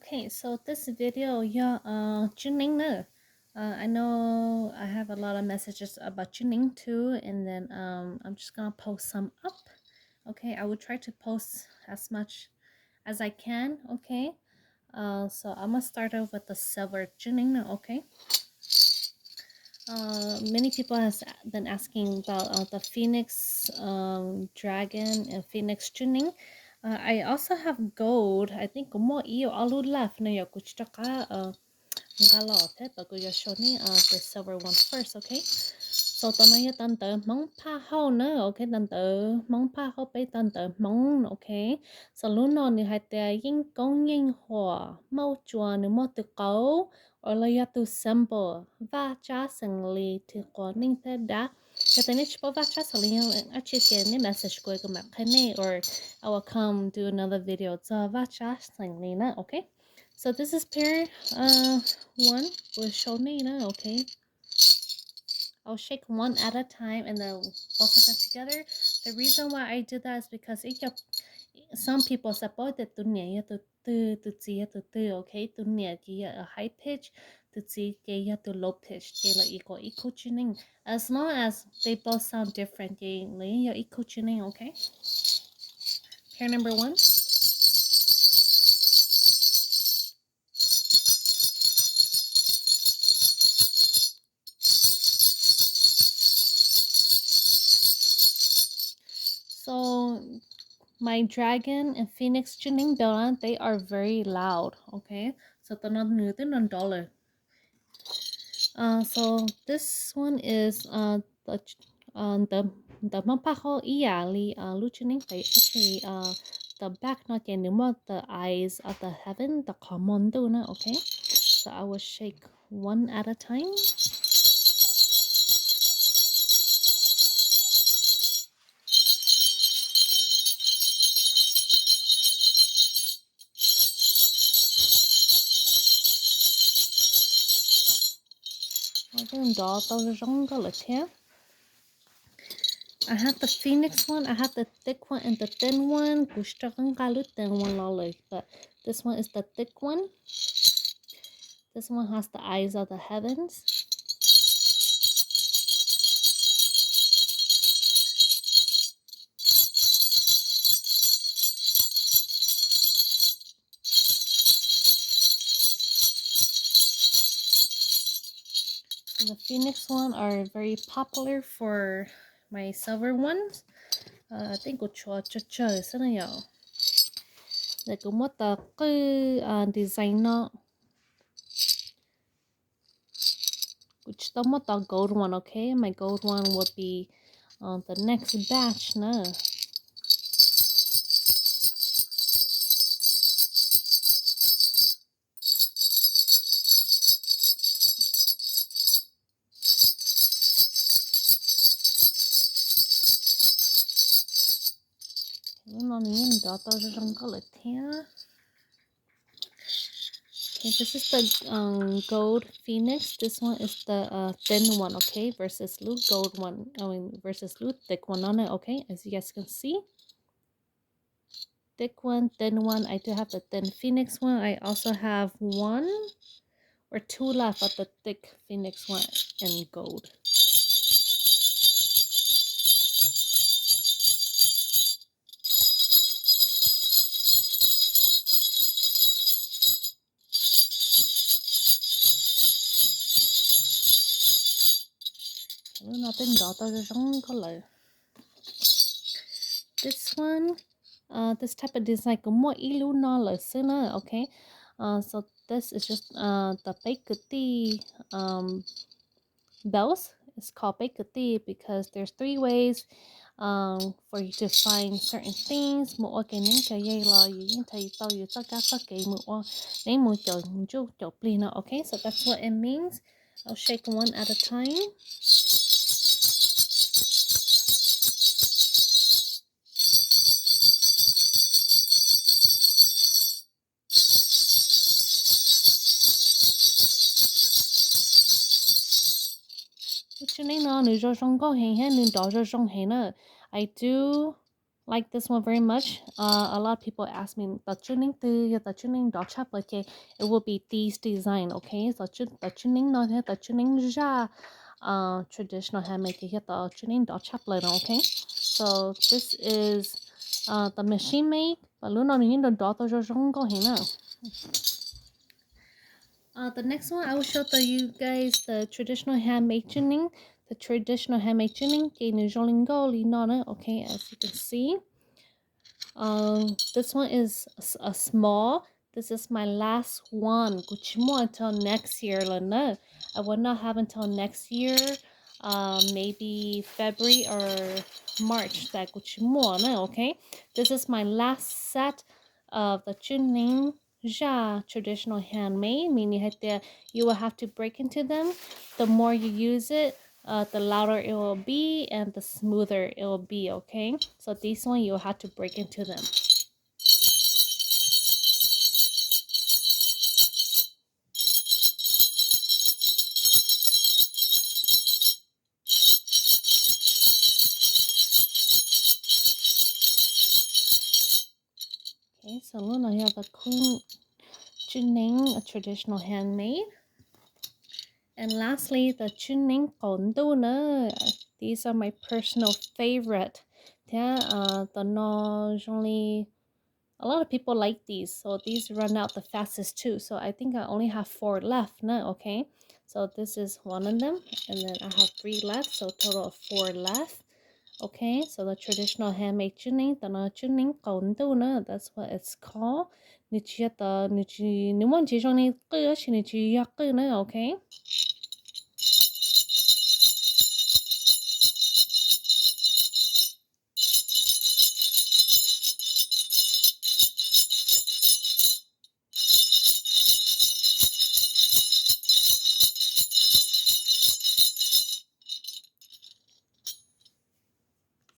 Okay, so this video, yeah, tuning nữa. I know I have a lot of messages about tuning too, and then I'm just gonna post some up. Okay, I will try to post as much as I can. Okay, so I'm gonna start off with the silver tuning now. Okay. Many people has been asking about the Phoenix Dragon and Phoenix tuning. I also have gold. I think more iyo alu left na yo kuchitaka ngalo te but go show me the silver one first, okay? So tao nói tao tớ mong pa hao nữa, okay? Tao tớ mong pa hao bay tao tớ mong, okay? So lúc nào ni hai tè yên công yên hòa mau chua ni mau tự cầu or là ya tu symbol và cha sinh lý thì có ninh thế đã cái tên này chỉ và cha sinh lý anh chỉ cái ni message của cái mặt cái này or I will come do another video cho và cha sinh lý nữa, okay? So this is pair one with show me nữa, okay? I'll shake one at a time and then both of them together. The reason why I do that is because some people support that okay, a high pitch, to low pitch, they like equal tuning. As long as they both sound different, they equal tuning, okay? Pair number one. So my dragon and phoenix tuning dolan, they are very loud, okay? So $1. So this one is the mapaho iyali lutuning they actually the back not getting what the eyes of the heaven the common dona, okay? So I will shake one at a time. I have the phoenix one, I have the thick one and the thin one. But this one is the thick one. This one has the eyes of the heavens. And the phoenix one are very popular for my silver ones. I think it's like what the designer which the gold one, okay? My gold one would be the next batch na. Okay, this is the gold phoenix. This one is the thin one, okay, versus blue gold one. Versus blue thick one on it, okay. As you guys can see, thick one, thin one. I do have the thin phoenix one. I also have one or two left of the thick phoenix one in gold. This one, this type of design more okay. So this is just the bakery bells. It's called bakery because there's three ways for you to find certain things. Okay, so that's what it means. I'll shake one at a time. I do like this one very much. A lot of people ask me the tuning dot chap okay. It will be these design, okay? The tuning no the tuning ja traditional handmade the tuning dot chap okay? So this is the machine made, but luna ni the dot the next one I will show to you guys the traditional handmade tuning. The traditional handmade tuning, okay, as you can see. This one is a small. This is my last one. Kuchimo until next year, Lana. I will not have until next year, maybe February or March. That kuchimo, okay. This is my last set of the Chuning Ja traditional handmade. Meaning that you will have to break into them. The more you use it, the louder it will be and the smoother it will be, okay? So this one you'll have to break into them. Okay, so Luna, you have a Kun Chuning, a traditional handmade. And lastly, the Chuning Konduna. These are my personal favorite. The no only a lot of people like these, so these run out the fastest too. So I think I only have 4 left now, okay? So this is one of them, and then I have 3 left, so total of 4 left. Okay, so the traditional handmade tuning, the tuning no, that's what it's called. Okay?